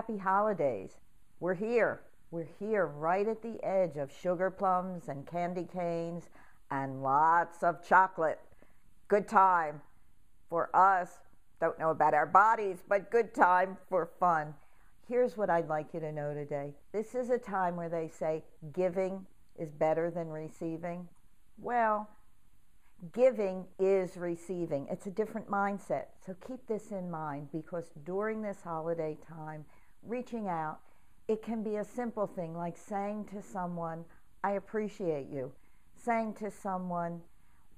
Happy holidays. We're here. We're here right at the edge of sugar plums and candy canes and lots of chocolate. Good time for us. Don't know about our bodies, but good time for fun. Here's what I'd like you to know today. This is a time where they say giving is better than receiving. Well, giving is receiving. It's a different mindset. So keep this in mind, because during this holiday time, reaching out, it can be a simple thing like saying to someone, I appreciate you. Saying to someone,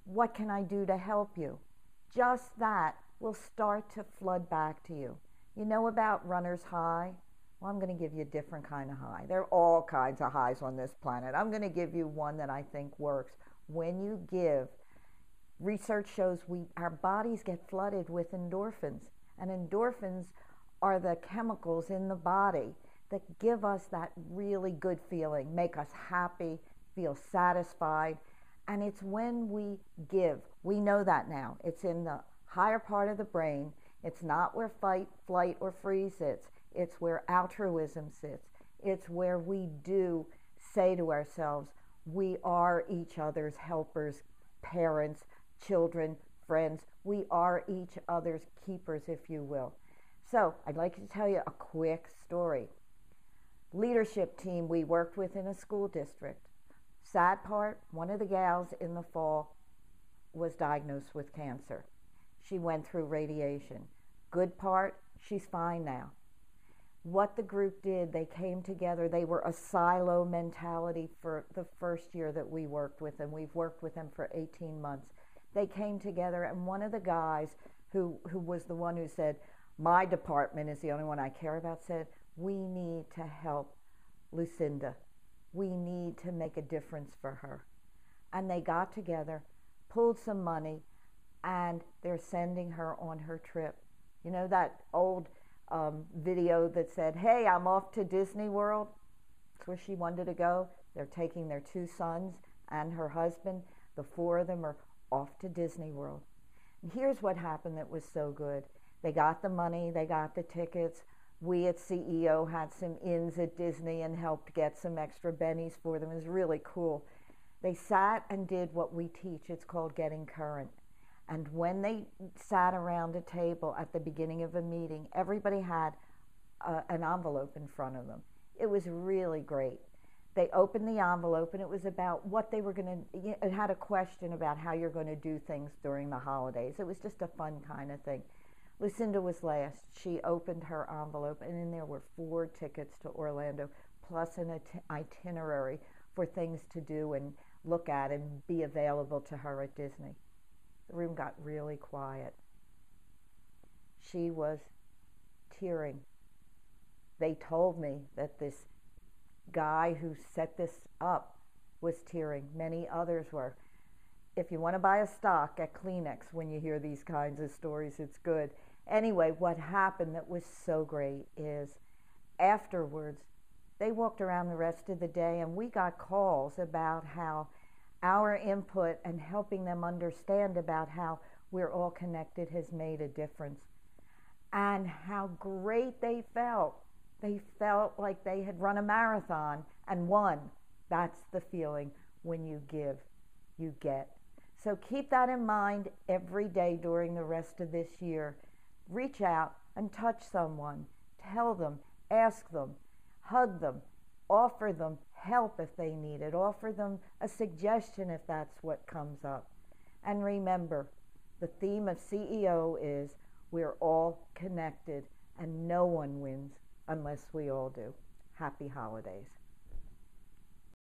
what can I do to help you? Just that will start to flood back to you. You know about runner's high? Well, I'm going to give you a different kind of high. There are all kinds of highs on this planet. I'm going to give you one that I think works. When you give, research shows our bodies get flooded with endorphins. And endorphins are the chemicals in the body that give us that really good feeling, make us happy, feel satisfied. And it's when we give. We know that now. It's in the higher part of the brain. It's not where fight, flight, or freeze sits. It's where altruism sits. It's where we do say to ourselves, we are each other's helpers, parents, children, friends. We are each other's keepers, if you will. So I'd like to tell you a quick story. Leadership team we worked with in a school district. Sad part, one of the gals in the fall was diagnosed with cancer. She went through radiation. Good part, she's fine now. What the group did, they came together. They were a silo mentality for the first year that we worked with them. We've worked with them for 18 months. They came together, and one of the guys who was the one who said, my department is the only one I care about, said, we need to help Lucinda. We need to make a difference for her. And they got together, pulled some money, and they're sending her on her trip. You know that old video that said, hey, I'm off to Disney World? That's where she wanted to go. They're taking their 2 sons and her husband. The 4 of them are off to Disney World. And here's what happened that was so good. They got the money, they got the tickets. We at CEO had some ins at Disney and helped get some extra bennies for them. It was really cool. They sat and did what we teach. It's called getting current. And when they sat around a table at the beginning of a meeting, everybody had an envelope in front of them. It was really great. They opened the envelope, and it was about what they were going to, it had a question about how you're going to do things during the holidays. It was just a fun kind of thing. Lucinda was last. She opened her envelope, and in there were 4 tickets to Orlando, plus an itinerary for things to do and look at and be available to her at Disney. The room got really quiet. She was tearing. They told me that this guy who set this up was tearing. Many others were. If you want to buy a stock at Kleenex when you hear these kinds of stories, it's good. Anyway, what happened that was so great is afterwards, they walked around the rest of the day, and we got calls about how our input and helping them understand about how we're all connected has made a difference, and how great they felt. They felt like they had run a marathon and won. That's the feeling. When you give, you get. So keep that in mind every day during the rest of this year. Reach out and touch someone. Tell them, ask them, hug them, offer them help if they need it. Offer them a suggestion if that's what comes up. And remember, the theme of CEO is we're all connected, and no one wins unless we all do. Happy holidays.